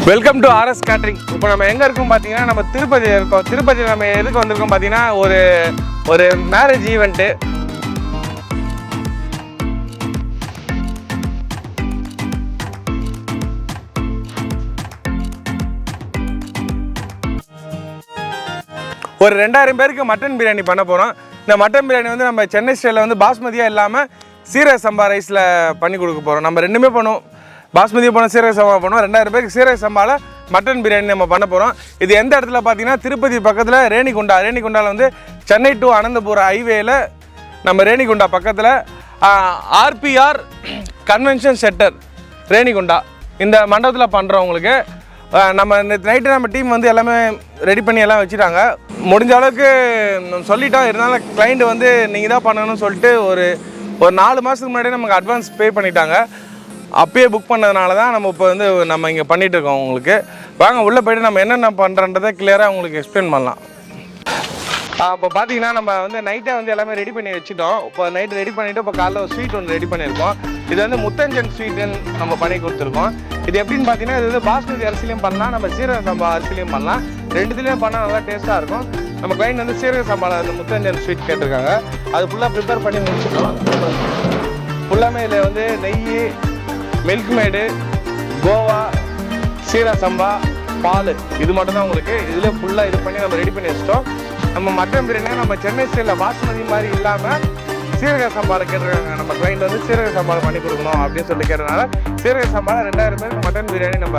Welcome to RS catering. இப்போ நம்ம எங்கே இருக்கோம் பார்த்தீங்கன்னா, நம்ம திருப்பதி இருக்கோம். திருப்பதியில் நம்ம எதுக்கு வந்திருக்கோம் பார்த்தீங்கன்னா, ஒரு மேரேஜ் ஈவெண்ட்டு. ஒரு 2000 பேருக்கு மட்டன் பிரியாணி பண்ண போகிறோம். இந்த மட்டன் பிரியாணி வந்து நம்ம சென்னை ஸ்டைலில் வந்து பாஸ்மதியாக இல்லாமல் சீரக சம்பா ரைஸில் பண்ணி கொடுக்க போகிறோம். நம்ம ரெண்டுமே பண்ணுவோம், பாஸ்மதியை போனோம், சீரக சம்பா பண்ணுவோம். 2000 பேருக்கு சீரக சம்பாவில் மட்டன் பிரியாணி நம்ம பண்ண போகிறோம். இது எந்த இடத்துல பார்த்தீங்கன்னா, திருப்பதி பக்கத்தில் ரேணிகுண்டாவில் வந்து சென்னை டு அனந்தபுரம் ஹைவேயில் நம்ம ரேணிகுண்டா பக்கத்தில் ஆர்பிஆர் கன்வென்ஷன் சென்டர் ரேணிகுண்டா இந்த மண்டபத்தில் பண்ணுறவங்களுக்கு நம்ம இந்த நைட்டு நம்ம டீம் வந்து எல்லாமே ரெடி பண்ணி எல்லாம் வச்சுட்டாங்க. முடிஞ்ச அளவுக்கு சொல்லிட்டோம். இருந்தாலும் கிளைண்ட் வந்து நீங்கள் தான் பண்ணணும்னு சொல்லிட்டு ஒரு 4 மாதத்துக்கு முன்னாடியே நமக்கு அட்வான்ஸ் பே பண்ணிட்டாங்க. அப்பயே புக் பண்ணதுனால தான் நம்ம இப்போ வந்து நம்ம இங்கே பண்ணிகிட்ருக்கோம். உங்களுக்கு வாங்க உள்ளே போய்ட்டு நம்ம என்னென்ன பண்ணுறன்றதை கிளியராக உங்களுக்கு எக்ஸ்பிளைன் பண்ணலாம். இப்போ பார்த்தீங்கன்னா நம்ம வந்து நைட்டே வந்து எல்லாமே ரெடி பண்ணி வச்சுட்டோம். இப்போ நைட்டு ரெடி பண்ணிவிட்டு இப்போ காலைல ஒரு ஸ்வீட் ஒன்று ரெடி பண்ணியிருக்கோம். இது வந்து முத்தஞ்சன் ஸ்வீட்டுன்னு நம்ம பண்ணி கொடுத்துருக்கோம். இது எப்படின்னு பார்த்தீங்கன்னா, இது வந்து பாஸ்மதி அரிசிலையும் பண்ணலாம், நம்ம சீரக சம்பா அரிசிலையும் பண்ணலாம். ரெண்டுத்துலேயும் பண்ணால் நல்லா டேஸ்ட்டாக இருக்கும். நம்ம கிளைண்ட் வந்து சீரக சம்பாவில் அந்த முத்தஞ்சன் ஸ்வீட் கேட்டிருக்காங்க. அது ஃபுல்லாக ப்ரிப்பேர் பண்ணி முடிச்சுட்டோம். ஃபுல்லாமே இதில் வந்து நெய், மில்க் மேடு, கோவா, சீரக சம்பா, பால், இது மட்டும் தான் உங்களுக்கு. இதில் ஃபுல்லாக இது பண்ணி நம்ம ரெடி பண்ணி வச்சிட்டோம். நம்ம மட்டன் பிரியாணி நம்ம சென்னை ஸ்டைலில் பாஸ்மதி மாதிரி இல்லாமல் சீரக சம்பாவில் கேட்டிருக்காங்க. நம்ம கிளைண்ட் வந்து சீரக சம்பாவில் பண்ணி கொடுக்கணும் அப்படின்னு சொல்லி கேட்டதுனால சீரக சம்பாவில் 2000 பேருக்கு மட்டன் பிரியாணி நம்ம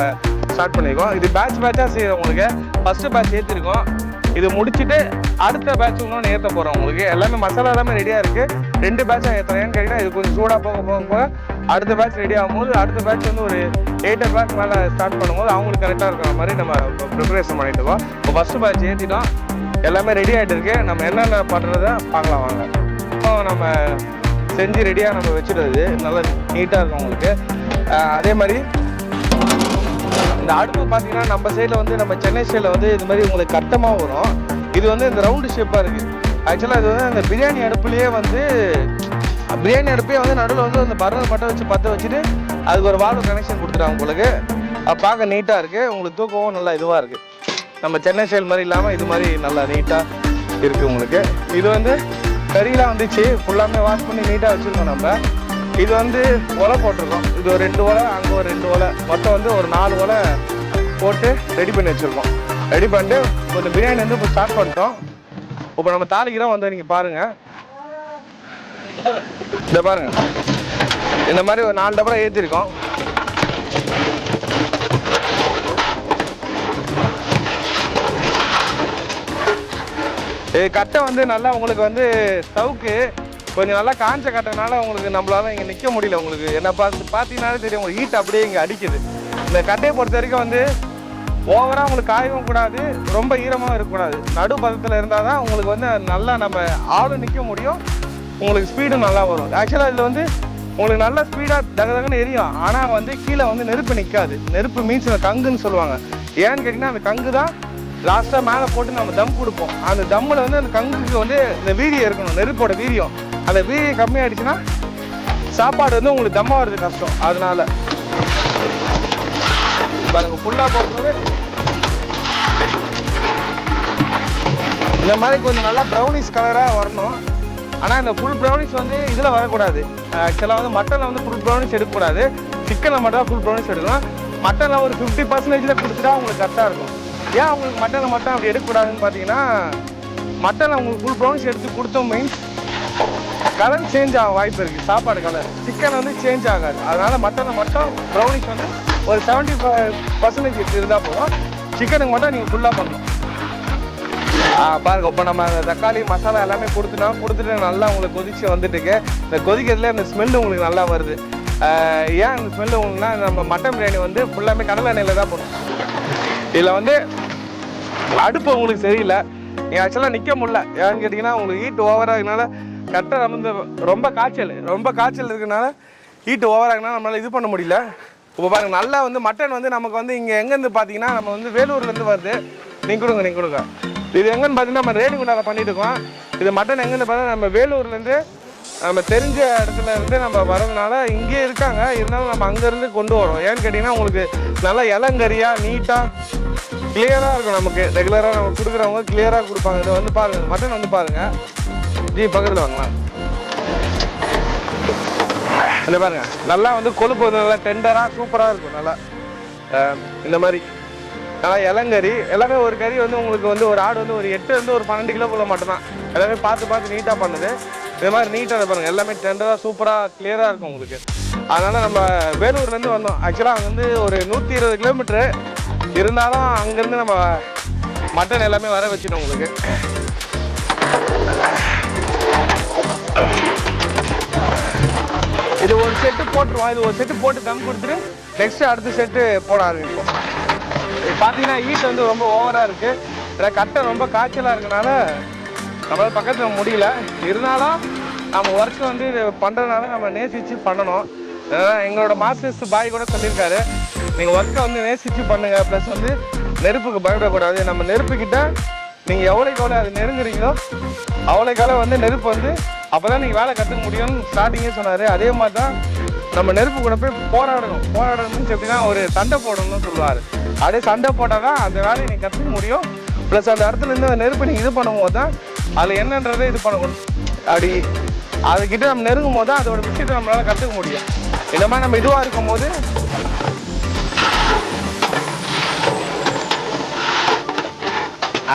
ஸ்டார்ட் பண்ணியிருக்கோம். இது பேட்சாக செய்கிறோம். உங்களுக்கு ஃபஸ்ட்டு பேட்ச் ஏற்றிருக்கோம். இது முடிச்சுட்டு அடுத்த பேட்ச் இன்னொன்று ஏற்ற போகிறோம். உங்களுக்கு எல்லாமே மசாலா எல்லாமே ரெடியாக இருக்குது. 2 பேட்சாக ஏற்றுறேன். ஏன்னு கேட்டிங்கன்னா, இது கொஞ்சம் சூடாக போக அடுத்த பேட்ச் ரெடி ஆகும்போது அடுத்த பேட்ச் வந்து ஒரு 8 o'clock மேலே ஸ்டார்ட் பண்ணும்போது அவங்களுக்கு கரெக்டாக இருக்கிற மாதிரி நம்ம ப்ரிப்பரேஷன் பண்ணிட்டு இருக்கோம். இப்போ ஃபஸ்ட்டு பேட்ச் ஏற்றிட்டோம். எல்லாமே ரெடி ஆகிட்டு இருக்கு. நம்ம என்னென்ன பண்ணுறதை பார்க்கலாம் வாங்க. இப்போ நம்ம செஞ்சு ரெடியாக நம்ம வச்சுடுறது நல்லா நீட்டாக இருக்கும் உங்களுக்கு. அதே மாதிரி இந்த அடுப்பு பார்த்தீங்கன்னா, நம்ம சைடில் வந்து நம்ம சென்னை சைடில் வந்து இது மாதிரி உங்களுக்கு கட்டமாக வரும். இது வந்து இந்த ரவுண்டு ஷேப்பாக இருக்குது. ஆக்சுவலாக இது வந்து அந்த பிரியாணி அடுப்புலேயே வந்து நடுவில் வந்து அந்த பர்னர் மட்டும் வச்சு பற்ற வச்சுட்டு அதுக்கு ஒரு வால்வு கனெக்ஷன் கொடுத்துட்டாங்க உங்களுக்கு. பார்க்க நீட்டாக இருக்குது. உங்களுக்கு தூக்கவும் நல்லா இதுவாக இருக்குது. நம்ம சென்னை ஸ்டைல் மாதிரி இல்லாமல் இது மாதிரி நல்லா நீட்டாக இருக்குது உங்களுக்கு. இது வந்து கறியெலாம் வந்துச்சு, ஃபுல்லாமே வாஷ் பண்ணி நீட்டாக வச்சுருக்கோம். நம்ம இது வந்து ஒலை போட்டிருக்கோம். இது ஒரு 2 ஒலை, அங்கே ஒரு 2 ஒலை, மொத்தம் வந்து ஒரு 4 ஒலை போட்டு ரெடி பண்ணி வச்சுருக்கோம். ரெடி பண்ணிட்டு கொஞ்சம் பிரியாணி வந்து இப்போ ஸ்டார்ட் பண்ணிட்டோம். இப்போ நம்ம தாளிக்கிறோம் வந்து நீங்கள் பாருங்கள். இதை பாருங்கள், இந்த மாதிரி ஒரு 4 டபரா ஏற்றிருக்கோம். கட்டை வந்து நல்லா உங்களுக்கு வந்து ஸ்டவ்க்கு கொஞ்சம் நல்லா காஞ்ச கட்டைனால உங்களுக்கு நம்மளால இங்கே நிற்க முடியல. உங்களுக்கு என்ன பார்த்தீங்கன்னாலே தெரியும், உங்களுக்கு ஹீட் அப்படியே இங்கே அடிக்குது. இந்த கட்டையை பொறுத்த வரைக்கும் வந்து ஓவராக உங்களுக்கு காயவும் கூடாது, ரொம்ப ஈரமாகவும் இருக்கக்கூடாது. நடு பதத்தில் இருந்தால் தான் உங்களுக்கு வந்து நல்லா நம்ம ஆளும் நிற்க முடியும், உங்களுக்கு ஸ்பீடும் நல்லா வரும். ஆக்சுவலாக இதில் வந்து உங்களுக்கு நல்லா ஸ்பீடாக தகதகன்னு எரியும். ஆனால் வந்து கீழே வந்து நெருப்பு நிற்காது. நெருப்பு மீன்ஸ் கங்குன்னு சொல்லுவாங்க. ஏன்னு கேட்டிங்கன்னா, அந்த கங்கு தான் லாஸ்ட்டாக மேலே போட்டு நம்ம தம் கொடுப்போம். அந்த தம்மில் வந்து அந்த கங்குக்கு வந்து இந்த வீரியம் இருக்கணும், நெருப்போட வீரியம். அந்த வீரியம் கம்மியாகிடுச்சுன்னா சாப்பாடு வந்து உங்களுக்கு தம்மாக வருது கஷ்டம். அதனால பாருங்க, ஃபுல்லாக போடுறது இந்த மாதிரி கொஞ்சம் நல்லா ப்ரௌனிஷ் கலராக வரணும். ஆனால் இந்த ஃபுல் ப்ரௌனிஷ் வந்து இதில் வரக்கூடாது. ஆக்சுவலாக வந்து மட்டனில் வந்து ஃபுல் ப்ரௌனிஷ் எடுக்கக்கூடாது. சிக்கனில் மட்டும் தான் ஃபுல் ப்ரௌனிஷ் எடுக்கணும். மட்டனில் ஒரு 50% கொடுத்துட்டா உங்களுக்கு கரெக்டாக இருக்கும். ஏன் உங்களுக்கு மட்டனில் மட்டும் அப்படி எடுக்கக்கூடாதுன்னு பார்த்தீங்கன்னா, மட்டனில் உங்களுக்கு ஃபுல் ப்ரௌனிஷ் எடுத்து கொடுத்தோம் மீன்ஸ் கலர் சேஞ்ச் ஆக வாய்ப்பு இருக்குது, சாப்பாடு கலர். சிக்கன் வந்து சேஞ்ச் ஆகாது. அதனால் மட்டனை மட்டும் ப்ரௌனிஷ் வந்து ஒரு 75% இருந்தால் போதும். சிக்கனுக்கு மட்டும் நீங்கள் ஃபுல்லாக பண்ணணும். பாருங்கள், இப்போ நம்ம அந்த தக்காளி மசாலா எல்லாமே கொடுத்துட்டு நல்லா உங்களுக்கு கொதிச்சு வந்துட்டுருக்கு. இந்த கொதிக்கிறதுல இந்த ஸ்மெல்லு உங்களுக்கு நல்லா வருது. ஏன் இந்த ஸ்மெல்லு உங்களுக்குன்னா, நம்ம மட்டன் பிரியாணி வந்து ஃபுல்லாமே கடலை எண்ணெயில் தான் போடணும். இதில் வந்து அடுப்பு உங்களுக்கு சரியில்லை, நீங்கள் ஆக்சுவலாக நிற்க முடியல. ஏன்னு கேட்டிங்கன்னா, உங்களுக்கு ஹீட் ஓவராகனால கட்டை வந்து ரொம்ப காய்ச்சல் இருக்கனால ஹீட் ஓவராகனால நம்மளால் இது பண்ண முடியல. இப்போ பாருங்கள், நல்லா வந்து மட்டன் வந்து நமக்கு வந்து இங்கே எங்கேருந்து பார்த்தீங்கன்னா, நம்ம வந்து வேலூர்லேருந்து வருது. நீங்கள் கொடுங்க. இது எங்கன்னு பார்த்தீங்கன்னா, நம்ம ரேணிகுண்டாவில் பண்ணிட்டு இருக்கோம். இது மட்டன் எங்கேருந்து பார்த்தா நம்ம வேலூர்லேருந்து நம்ம தெரிஞ்ச இடத்துல இருந்து நம்ம வரதுனால இங்கே இருக்காங்க, இருந்தாலும் நம்ம அங்கேருந்து கொண்டு வரோம். ஏன்னு கேட்டிங்கன்னா உங்களுக்கு நல்லா இளங்கரியாக நீட்டாக கிளியராக இருக்கும். நமக்கு ரெகுலராக நம்ம கொடுக்குறவங்க கிளியராக கொடுப்பாங்க. இதை வந்து பாருங்கள், மட்டன் வந்து பாருங்கள் ஜி, பக்கத்தில் வாங்கலாம். இந்த பாருங்க நல்லா வந்து கொழுப்பு வந்து நல்லா டெண்டராக சூப்பராக இருக்கும். நல்லா இந்த மாதிரி நல்லா இளங்கறி எல்லாமே. ஒரு கறி வந்து உங்களுக்கு வந்து ஒரு ஆடு வந்து ஒரு 8 ஒரு 12 கிலோக்குள்ள மட்டும்தான். எல்லாமே பார்த்து நீட்டாக பண்ணுது. இது மாதிரி நீட்டாக பாருங்கள், எல்லாமே டெண்டராக சூப்பராக கிளியராக இருக்கும் உங்களுக்கு. அதனால் நம்ம வேலூர்லேருந்து வந்தோம். ஆக்சுவலாக அங்கே வந்து ஒரு 120 கிலோமீட்ரு இருந்தாலும் அங்கேருந்து நம்ம மட்டன் எல்லாமே வர வச்சிட்டோம் உங்களுக்கு. இது ஒரு செட்டு போட்டுருவோம். இது ஒரு செட்டு போட்டு தம் கொடுத்துட்டு நெக்ஸ்ட்டு அடுத்த செட்டு போட ஆரம்பிப்போம். பார்த்தீங்கன்னா ஹீட் வந்து ரொம்ப ஓவராக இருக்குது. கட்டை ரொம்ப காய்ச்சலாக இருக்கனால நம்மளால் பக்கத்தில் முடியல. இருந்தாலும் நம்ம ஒர்க்கு வந்து இது பண்ணுறதுனால நம்ம நேசித்து பண்ணணும். எங்களோட மாஸ்டர்ஸ் பாய் கூட சொல்லியிருக்காரு, நீங்கள் ஒர்க்கை வந்து நேசித்து பண்ணுங்கள், ப்ளஸ் வந்து நெருப்புக்கு பயப்படக்கூடாது. நம்ம நெருப்புக்கிட்ட நீங்கள் எவ்வளோக்கு அது நெருங்குறீங்களோ அவ்வளோக்கால வந்து நெருப்பு வந்து அப்போ தான் நீங்கள் வேலை கற்றுக்க முடியும்னு ஸ்டார்டிங்கே சொன்னார். அதே மாதிரி தான் நம்ம நெருப்பு கூட போய் போராடணும்னு எப்படின்னா ஒரு சண்டை போடணும்னு சொல்லுவார். அப்படியே சண்டை போட்டால் தான் அந்த வேலையை நீங்கள் கற்றுக்க முடியும். ப்ளஸ் அந்த இடத்துலேருந்து அந்த நெருப்பை நீங்கள் இது பண்ணும்போது தான் அதில் என்னன்றதை இது பண்ணணும். அப்படி அதுக்கிட்ட நம்ம நெருங்கும் போது தான் அதோட விஷயத்தை நம்மளால் கற்றுக்க முடியும். இந்த மாதிரி நம்ம இதுவாக இருக்கும் போது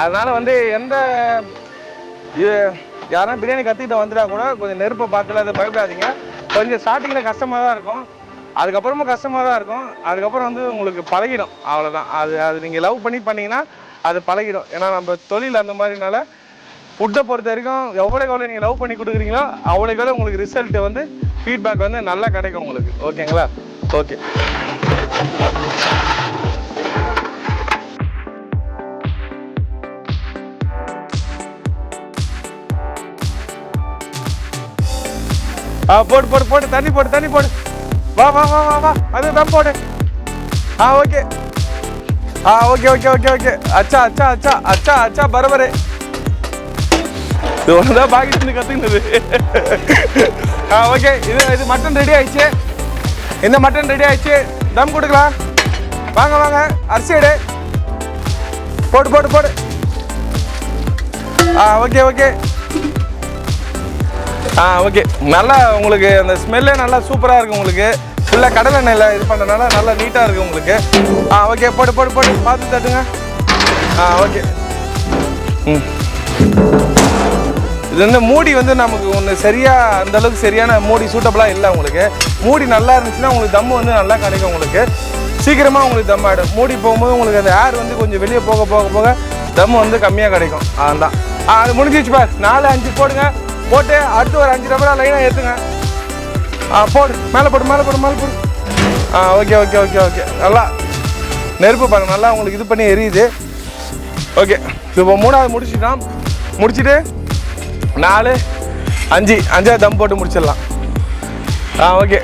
அதனால் வந்து எந்த யாரும் பிரியாணி கற்றுக்கிட்ட வந்துட்டா கூட கொஞ்சம் நெருப்பை பார்த்துல அதை பயப்படாதீங்க. கொஞ்சம் ஸ்டார்டிங்கில் கஷ்டமாக தான் இருக்கும், அதுக்கப்புறமும் கஷ்டமாக தான் இருக்கும். அதுக்கப்புறம் வந்து உங்களுக்கு பழகிடும், அவ்வளோதான். அது நீங்கள் லவ் பண்ணி பண்ணிங்கன்னா அது பழகிடும். ஏன்னா நம்ம தொழில் அந்த மாதிரினால ஃபுட்டை பொறுத்த வரைக்கும் எவ்வளோ நீங்கள் லவ் பண்ணி கொடுக்குறீங்களோ அவ்வளோக்கு உங்களுக்கு ரிசல்ட் வந்து ஃபீட்பேக் வந்து நல்லா கிடைக்கும் உங்களுக்கு. ஓகேங்களா? ஓகே. போடு தண்ணி போடு. வா அது தான் போடு. ஓகே. ஓகே. அச்சா பரபரே. இது ஒன்று தான் பாக்கி கற்றுக்கினது. ஓகே. இது மட்டன் ரெடி ஆயிடுச்சு. இந்த மட்டன் ரெடி ஆயிடுச்சு, தம் கொடுக்கலாம். வாங்க அரிசி எடு. போடு. ஓகே. ஓகே. நல்லா உங்களுக்கு அந்த ஸ்மெல்லே நல்லா சூப்பராக இருக்குது உங்களுக்கு. ஃபுல்லாக கடலை எண்ணெயில் இது பண்ணுறதுனால நல்லா நீட்டாக இருக்குது உங்களுக்கு. ஓகே. போடு பார்த்து தட்டுங்க. ஓகே. இது வந்து மூடி வந்து நமக்கு ஒன்று சரியாக அந்தளவுக்கு சரியான மூடி சூட்டபுளாக இல்லை உங்களுக்கு. மூடி நல்லா இருந்துச்சுன்னா உங்களுக்கு தம்மு வந்து நல்லா கிடைக்கும் உங்களுக்கு. சீக்கிரமாக உங்களுக்கு தம் ஆகிடும். மூடி போகும்போது உங்களுக்கு அந்த ஏர் வந்து கொஞ்சம் வெளியே போக தம்மு வந்து கம்மியாக கிடைக்கும். அதுதான். அது முடிஞ்சிச்சு பார். 4-5 போடுங்க. போட்டு அடுத்து ஒரு 5 ரூபா லைனாக ஏற்றுங்க. போடு. மேலே போடு. ஓகே. நல்லா நெருப்பு பாருங்க, நல்லா உங்களுக்கு இது பண்ணி எரியுது. ஓகே. இப்போ 3ஆவது முடிச்சுட்டோம். முடிச்சுட்டு 4-5 தம் போட்டு முடிச்சிடலாம். ஓகே.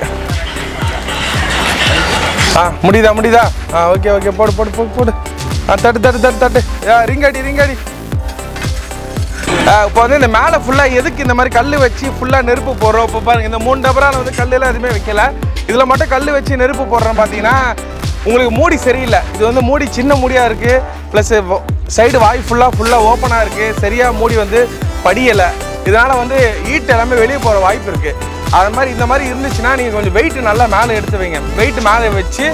முடியுதா? ஓகே. போடு. தட்டு. ரிங்கடி. இப்போ வந்து இந்த மேலே ஃபுல்லாக எதுக்கு இந்த மாதிரி கல் வச்சு ஃபுல்லாக நெருப்பு போடுறோம்? இப்போ பாருங்கள், இந்த 3 டபரால் வந்து கல்லெல்லாம் எதுவுமே வைக்கல. இதில் மட்டும் கல் வச்சு நெருப்பு போடுறோம். பார்த்தீங்கன்னா உங்களுக்கு மூடி சரியில்லை. இது வந்து மூடி சின்ன மூடியாக இருக்குது, ப்ளஸ் சைடு வாய் ஃபுல்லாக ஓப்பனாக இருக்குது. சரியாக மூடி வந்து படியலை. இதனால் வந்து ஹீட் எல்லாமே வெளியே போகிற வாய்ப்பு இருக்குது. அது மாதிரி இந்த மாதிரி இருந்துச்சுன்னா நீங்கள் கொஞ்சம் வெயிட்டு நல்லா மேலே எடுத்து வைங்க. வெயிட்டு மேலே வச்சு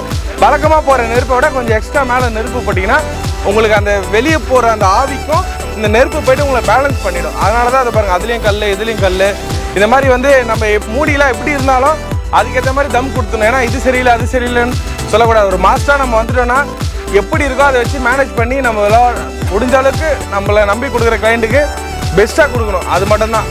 வழக்கமாக போகிற நெருப்பை விட கொஞ்சம் எக்ஸ்ட்ரா மேலே நெருப்பு போட்டிங்கன்னா உங்களுக்கு அந்த வெளியே போகிற அந்த ஆவிக்கும் இந்த நெருப்பு போய்ட்டு உங்களை பேலன்ஸ் பண்ணிடும். அதனால தான் அதை பாருங்கள், அதுலேயும் கல் இதுலேயும் கல். இந்த மாதிரி வந்து நம்ம மூடிலாம் எப்படி இருந்தாலும் அதுக்கேற்ற மாதிரி தம் கொடுத்துணும். ஏன்னா இது சரியில்லை அது சரியில்லைன்னு சொல்லக்கூடாது. ஒரு மாஸ்டராக நம்ம வந்துட்டோன்னா எப்படி இருக்கோ அதை வச்சு மேனேஜ் பண்ணி நம்ம முடிஞ்ச அளவுக்கு நம்மளை நம்பி கொடுக்குற கிளைண்ட்டுக்கு பெஸ்ட்டாக கொடுக்கணும். அது மட்டும்தான்.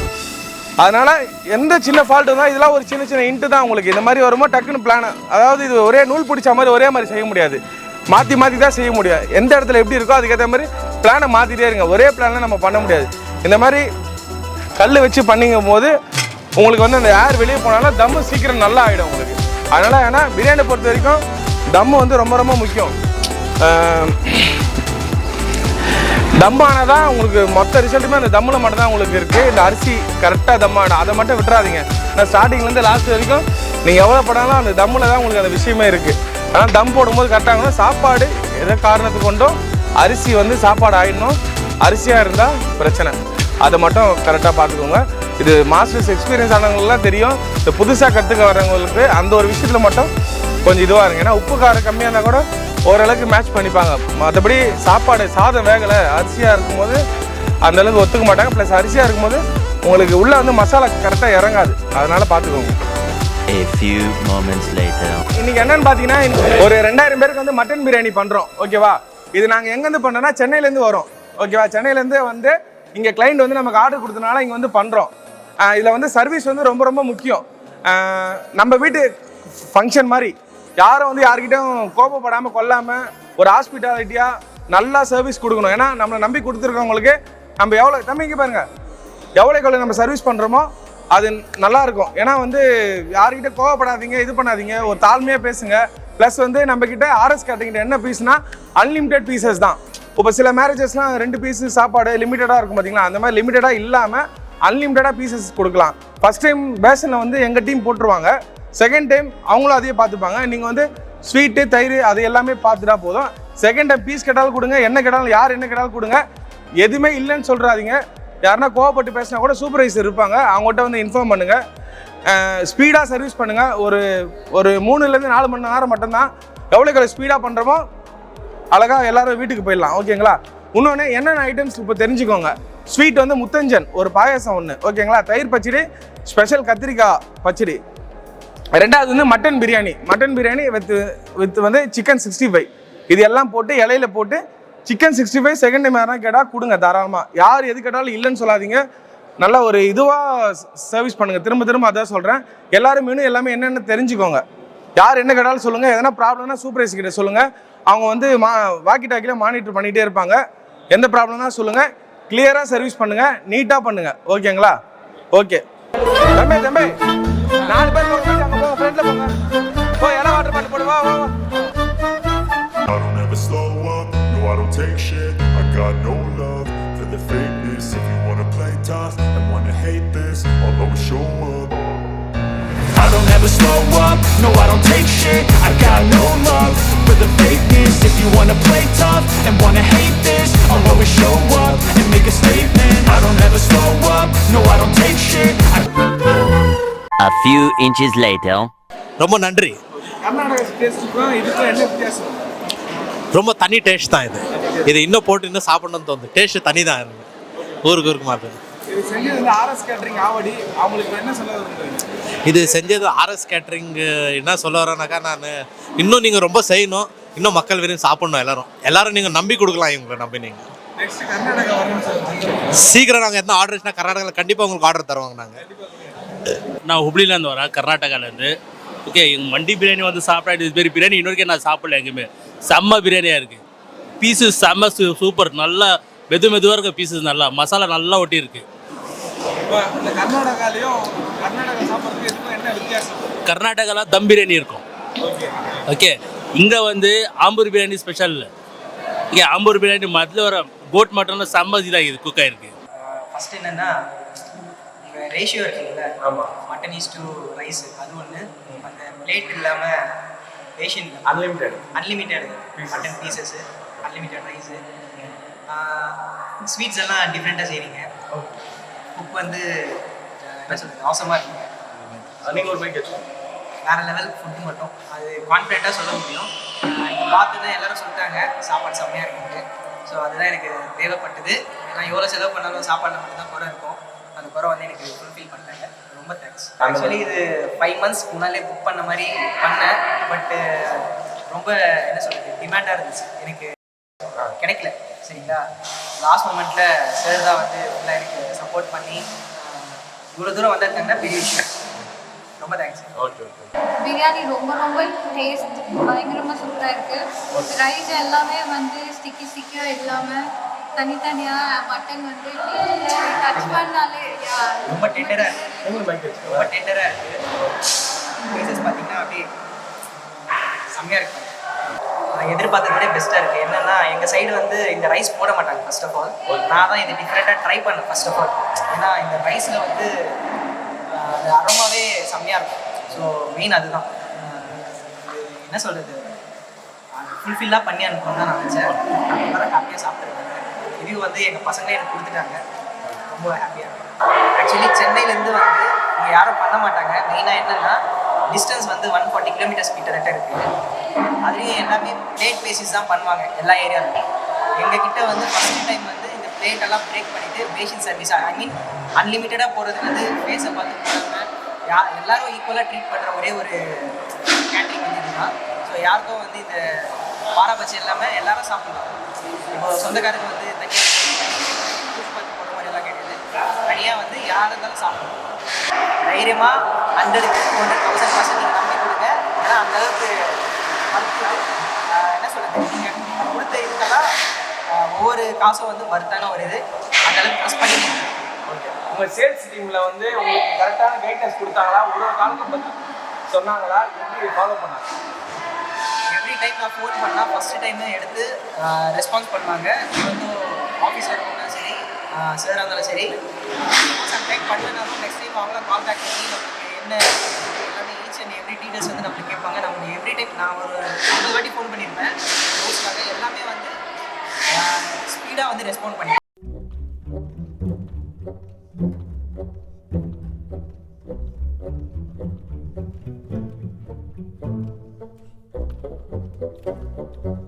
அதனால் எந்த சின்ன ஃபால்ட்டு தான் இதெல்லாம் ஒரு சின்ன இன்ட்டு தான் உங்களுக்கு. இந்த மாதிரி வரும்போது டக்குன்னு பிளான், அதாவது இது ஒரே நூல் பிடிச்ச மாதிரி ஒரே மாதிரி செய்ய முடியாது. மாற்றி தான் செய்ய முடியாது. எந்த இடத்துல எப்படி இருக்கோ அதுக்கேற்ற மாதிரி பிளானை மாற்றிட்டே இருங்க. ஒரே பிளானில் நம்ம பண்ண முடியாது. இந்த மாதிரி கல் வச்சு பண்ணிங்கும் போது உங்களுக்கு வந்து அந்த ஏர் வெளியே போனாலும் தம்மு சீக்கிரம் நல்லா ஆகிடும் உங்களுக்கு. அதனால் ஏன்னா பிரியாணி பொறுத்த வரைக்கும் தம்மு வந்து ரொம்ப முக்கியம். தம்மானால் தான் உங்களுக்கு மொத்த ரிசல்ட்டுமே அந்த தம்மில் மட்டும் தான் உங்களுக்கு இருக்குது. இந்த அரிசி கரெக்டாக தம்மான அதை மட்டும் விட்டுறாதீங்க. நான் ஸ்டார்டிங்லேருந்து லாஸ்ட் வரைக்கும் நீங்கள் எவ்வளோ படாலும் அந்த தம்மில் தான் உங்களுக்கு அந்த விஷயமே இருக்குது. ஆனால் தம் போடும்போது கரெக்டாக சாப்பாடு எதை காரணத்துக்கு கொண்டும் அரிசி வந்து சாப்பாடு ஆயிடணும். அரிசியாக இருந்தால் பிரச்சனை, அதை மட்டும் கரெக்டாக பார்த்துக்கோங்க. இது மாஸ்டர்ஸ் எக்ஸ்பீரியன்ஸ் ஆனவங்களுக்குலாம் தெரியும். இந்த புதுசாக கற்றுக்க வரவங்களுக்கு அந்த ஒரு விஷயத்தில் மட்டும் கொஞ்சம் இதுவாக இருங்க. ஏன்னா உப்பு காரம் கம்மியாக இருந்தால் கூட ஓரளவுக்கு மேட்ச் பண்ணிப்பாங்க. மற்றபடி சாப்பாடு சாதம் வேகலை அரிசியாக இருக்கும்போது அந்தளவுக்கு ஒத்துக்க மாட்டாங்க. ப்ளஸ் அரிசியாக இருக்கும்போது உங்களுக்கு உள்ளே வந்து மசாலா கரெக்டாக இறங்காது. அதனால் பார்த்துக்கோங்க. A few moments later. இன்னைக்கு என்னன்னு பார்த்தீங்கன்னா ஒரு 2000 பேருக்கு வந்து மட்டன் பிரியாணி பண்ணுறோம். ஓகேவா? இது நாங்கள் எங்கேருந்து பண்ணோன்னா சென்னையிலேருந்து வரோம். ஓகேவா? சென்னையிலேருந்து வந்து இங்கே கிளைண்ட் வந்து நமக்கு ஆர்டர் கொடுத்தனால இங்கே வந்து பண்ணுறோம். இதில் வந்து சர்வீஸ் வந்து ரொம்ப ரொம்ப முக்கியம். நம்ம வீட்டு ஃபங்க்ஷன் மாதிரி யாரும் வந்து யார்கிட்டையும் கோபப்படாமல் கொள்ளாமல் ஒரு ஹாஸ்பிட்டாலிட்டியாக நல்லா சர்வீஸ் கொடுக்கணும். ஏன்னா நம்மளை நம்பி கொடுத்துருக்கவங்களுக்கு நம்ம எவ்வளோ தம்பிங்க பாருங்கள் எவ்வளோக்கு நம்ம சர்வீஸ் பண்ணுறோமோ அது நல்லாயிருக்கும். ஏன்னா வந்து யார்கிட்ட கோவப்படாதீங்க, இது பண்ணாதீங்க, ஒரு தாழ்மையாக பேசுங்க. ப்ளஸ் வந்து நம்மக்கிட்ட ஆர்எஸ் கேட்டரிங்கிட்ட என்ன பீஸ்னா அன்லிமிட்டெட் பீசஸ் தான். இப்போ சில மேரேஜஸ்லாம் 2 பீஸு சாப்பாடு லிமிட்டடாக இருக்கும் பார்த்தீங்களா, அந்த மாதிரி லிமிட்டடாக இல்லாமல் அன்லிமிட்டடாக பீசஸ் கொடுக்கலாம். ஃபஸ்ட் டைம் பேஷனில் வந்து எங்கள் டீம் போட்டுருவாங்க. செகண்ட் டைம் அவங்களும் அதையே பார்த்துப்பாங்க. நீங்கள் வந்து ஸ்வீட்டு தயிர் அது எல்லாமே பார்த்துட்டா போதும். செகண்ட் டைம் பீஸ் கேட்டாலும் கொடுங்க, என்ன கேட்டாலும் யார் என்ன கேட்டாலும் கொடுங்க. எதுவுமே இல்லைன்னு சொல்கிறாதீங்க. யாருன்னா கோவப்பட்டு பேசினா கூட சூப்பர்வைசர் இருப்பாங்க, அவங்கள்ட்ட வந்து இன்ஃபார்ம் பண்ணுங்கள். ஸ்பீடாக சர்வீஸ் பண்ணுங்கள். ஒரு 3 4 மணி நேரம் மட்டும்தான். எவ்வளோ ஸ்பீடாக பண்ணுறோமோ அழகாக எல்லோரும் வீட்டுக்கு போயிடலாம். ஓகேங்களா? இன்னொன்று என்னென்ன ஐட்டம்ஸ் இப்போ தெரிஞ்சுக்கோங்க. ஸ்வீட் வந்து முத்தஞ்சன் ஒரு பாயாசம் ஒன்று. ஓகேங்களா? தயிர் பச்சடி, ஸ்பெஷல் கத்திரிக்காய் பச்சடி. ரெண்டாவது வந்து மட்டன் பிரியாணி வித் வந்து சிக்கன் 65. இது எல்லாம் போட்டு இலையில போட்டு சிக்கன் 65 செகண்ட் டைம் யாரா கேட்டால் கொடுங்க தாராளமாக. யார் எது கேட்டாலும் இல்லைன்னு சொல்லாதீங்க. நல்லா ஒரு இதுவாக சர்வீஸ் பண்ணுங்கள். திரும்ப அதான் சொல்கிறேன். எல்லாரும் மெனு எல்லாமே என்னென்ன தெரிஞ்சுக்கோங்க. யார் என்ன கேட்டாலும் சொல்லுங்கள். எதனா ப்ராப்ளம்னா சூப்பர்வைசர் கிட்ட சொல்லுங்கள். அவங்க வந்து வாக்கி டாக்கியில் மானிட்டர் பண்ணிகிட்டே இருப்பாங்க. எந்த ப்ராப்ளம்னா சொல்லுங்கள். கிளியராக சர்வீஸ் பண்ணுங்கள், நீட்டாக பண்ணுங்கள். ஓகேங்களா? ஓகே தம்பி 4 பேர் போங்க, அங்கே போங்க, ஃப்ரெண்டில் போங்க. இடம் வாட்டர் பாட்டு போடுவா. I don't ever slow up, no I don't take shit. I got no love for the fakeness. If you wanna play tough and wanna hate this, I'll always show up. I don't ever slow up, no I don't take shit. I got no love for the fakeness. If you wanna play tough and wanna hate this, I'll always show up and make a statement. I don't ever slow up, no I don't take shit. A few inches later. ரொம்ப நன்றி. கர்நாடகா டேஸ்ட்டுக்கும் இதுக்கும் என்ன வித்தியாசம்? ரொம்ப தனி taste தான் இது இன்னும் போட்டு இன்னும் சாப்பிடணும்னு தோணுது. டேஸ்ட் தனி தான் இருக்கு. ஊருக்கு மாற்று. இது செஞ்சது வந்து ஆர்எஸ் கேட்டரிங் ஆவடி. அவங்களுக்கு என்ன சொல்ல விரும்புறீங்க? இது செஞ்சது ஆர்எஸ் கேட்டரிங். என்ன சொல்ல வரேன்னாக்கா, நான் இன்னும் நீங்கள் ரொம்ப செய்யணும், இன்னும் மக்கள் விரும்பி சாப்பிடணும். எல்லாரும் நீங்கள் நம்பி கொடுக்கலாம். இவங்களை நம்பி நீங்கள் நெக்ஸ்ட் கர்நாடகா வரணும். சீக்கிரம் நாங்கள் எத்தனை ஆர்டர் வச்சுனா கர்நாடகாவில் கண்டிப்பாக உங்களுக்கு ஆர்டர் தருவாங்க. நான் ஹுப்ளிலேருந்து வரேன், கர்நாடகாலேருந்து. ஓகே, எங்கள் மண்டி பிரியாணி வந்து சாப்பிட்டா இது பெரிய பிரியாணி இன்னொருக்கே நான் சாப்பிடல. எங்கேயுமே செம்ம பிரியாணியாக இருக்குது. பீஸஸ் செம்ம சூப்பர், நல்லா மெதுவாக இருக்க பீஸஸ், நல்லா மசாலா நல்லா ஒட்டி இருக்கு. கர்நாடகாவில் தம் பிரியாணி இருக்கும். ஓகே, இங்கே வந்து ஆம்பூர் பிரியாணி ஸ்பெஷல். இங்கே ஆம்பூர் பிரியாணி மதில் வர கோட் மட்டனில் செம்ம இதாக இது குக் ஆகிருக்கு. ஃபஸ்ட் என்னென்னா உங்கள் ரேஷியோ இருக்குல்ல, மட்டன் ஈஸ் டு ரைஸ், அது ஒன்று. அந்த பிளேட் இல்லாமல் ration unlimited mutton pieces, unlimited rice. Sweets எல்லாம் டிஃப்ரெண்ட்டாக செய்கிறீங்க. குக் வந்து என்ன சொல்கிறது, அவசரமாக இருக்குங்க. நீங்கள் ஒரு பைக் வச்சு வேறு லெவல் ஃபுட்டு மட்டும் அது கான்ஃபிடென்ட்டாக சொல்ல முடியும். பார்த்து தான் எல்லோரும் சொல்லிட்டாங்க சாப்பாடு செம்மையாக இருக்குங்க. ஸோ அதுதான் எனக்கு தேவைப்பட்டது. ஏன்னா எவ்வளோ செலவு பண்ணாலும் சாப்பாடில் மட்டும்தான் குறை இருக்கும். அந்த குறை வந்து எனக்கு ஃபுல்ஃபில் பண்ணாங்க. ரொம்ப தேங்க்ஸ். ஆக்சுவலி இது 5 months முன்னாலே புக் பண்ண மாதிரி பண்ணேன். பட்டு ரொம்ப என்ன சொல்கிறது, டிமாண்டாக இருந்துச்சு, எனக்கு கிடைக்கல. சரிங்களா, லாஸ்ட் மொமெண்ட்டில் சார் தான் வந்து ஃபுல்லாக எனக்கு சப்போர்ட் பண்ணி இவ்வளோ தூரம் வந்திருக்காங்கன்னா பெரிய விஷயம். ரொம்ப தேங்க்ஸ். ஓகே பிரியாணி ரொம்ப டேஸ்ட் பயங்கரமாக சூப்பராக இருக்குது. ரைஸ் எல்லாமே வந்து ஸ்டிக்கியாக இல்லாமல் தனித்தனியாக மட்டன் வந்து டச் பண்ணாலே ரொம்ப டெண்டராக இருக்குது. ரொம்ப டெண்டராக இருக்குது. பீசஸ் பார்த்தீங்கன்னா அப்படியே செம்மையாக இருக்கும். எதிர்பார்த்தத விட பெஸ்ட்டாக இருக்குது. என்னென்னா எங்கள் சைடு வந்து இந்த ரைஸ் போட மாட்டாங்க ஃபர்ஸ்ட் ஆஃப் ஆல். நான் தான் இது டிஃப்ரெண்ட்டாக ட்ரை பண்ணேன் ஃபர்ஸ்ட் ஆஃப் ஆல். ஏன்னா இந்த ரைஸில் வந்து அது அரோமாவே செம்மையாக இருக்கும். ஸோ மெயின் அதுதான். என்ன சொல்கிறது, ஃபுல்ஃபில்லாக பண்ணி அனுப்பணும் தான் நான் நினச்சேன். எல்லாரும் ஹாப்பியாக சாப்பிட்ருக்காங்க. ரிவ்யூ வந்து எங்கள் பசங்களே எனக்கு கொடுத்துட்டாங்க. ரொம்ப ஹாப்பியாக இருக்கும். ஆக்சுவலி சென்னையிலேருந்து வந்து இங்கே யாரும் பண்ண மாட்டாங்க. மெயினாக என்னென்னா டிஸ்டன்ஸ் வந்து 140 கிலோமீட்டர்ஸ் கிட்டத்தட்ட இருக்குது. அதுலேயும் எல்லாமே பிளேட் பேசிஸ் தான் பண்ணுவாங்க எல்லா ஏரியாவிலும். எங்ககிட்ட வந்து ஃபஸ்ட் டைம் வந்து இந்த பிளேட்டெல்லாம் பிரேக் பண்ணிவிட்டு பேஷன் சர்வீஸ், ஐ மீன் அன்லிமிட்டடாக போகிறதுக்கு வந்து ஃபேஸை பார்த்து போகாமல் எல்லாரும் ஈக்குவலாக ட்ரீட் பண்ணுற ஒரே ஒரு கேட்ரிங் வந்து இதுதான். ஸோ யாருக்கும் வந்து இந்த பாரபட்சம் இல்லாமல் எல்லாரும் சாப்பிடலாம். இப்போ சொந்தக்காரங்க வந்து தனியாக யூஸ் பார்த்து போடுற மாதிரி எல்லாம் கிடையாது. தனியாக வந்து யாராக இருந்தாலும் சாப்பிடணும். தைரியமாக 100,000% நீங்கள் நம்பி கொடுங்க. ஏன்னா அந்தளவுக்கு என்ன சொல்கிறது, நீங்கள் கொடுத்த இதுக்கெல்லாம் ஒவ்வொரு காசும் வந்து வருத்தான ஒரு இது. அந்தளவுக்கு ட்ரெஸ் பண்ணிக்கணும். ஓகே, உங்கள் சேல்ஸ் டீமில் வந்து உங்களுக்கு கரெக்டான கைட்னஸ் கொடுத்தாங்களா? ஒரு காலத்தை பற்றி சொன்னாங்களா? எப்படி ஃபாலோ பண்ணாங்க? எவ்ரி டைம் நான் ஃபோன் பண்ணால் ஃபஸ்ட்டு டைமே எடுத்து ரெஸ்பான்ஸ் பண்ணுவாங்க. வந்து ஆஃபீஸில் இருக்கவங்களும் சரி, சாராக இருந்தாலும் சரி. சம்டைம் பண்ணனாலும் நெக்ஸ்ட் டைம் அவங்கள கான்டாக்ட் பண்ணி நம்மளுக்கு என்ன எல்லாமே ஈச் அண்ட் எவ்ரி டீட்டெயில்ஸ் வந்து நம்மளுக்கு கேட்பாங்க. நம்ம எவ்ரி டைம் நான் ஒரு 50 வாட்டி ஃபோன் பண்ணியிருப்பேன் ரோஸ்க்காக. எல்லாமே வந்து ஸ்பீடாக வந்து ரெஸ்பாண்ட் பண்ணி Thank you.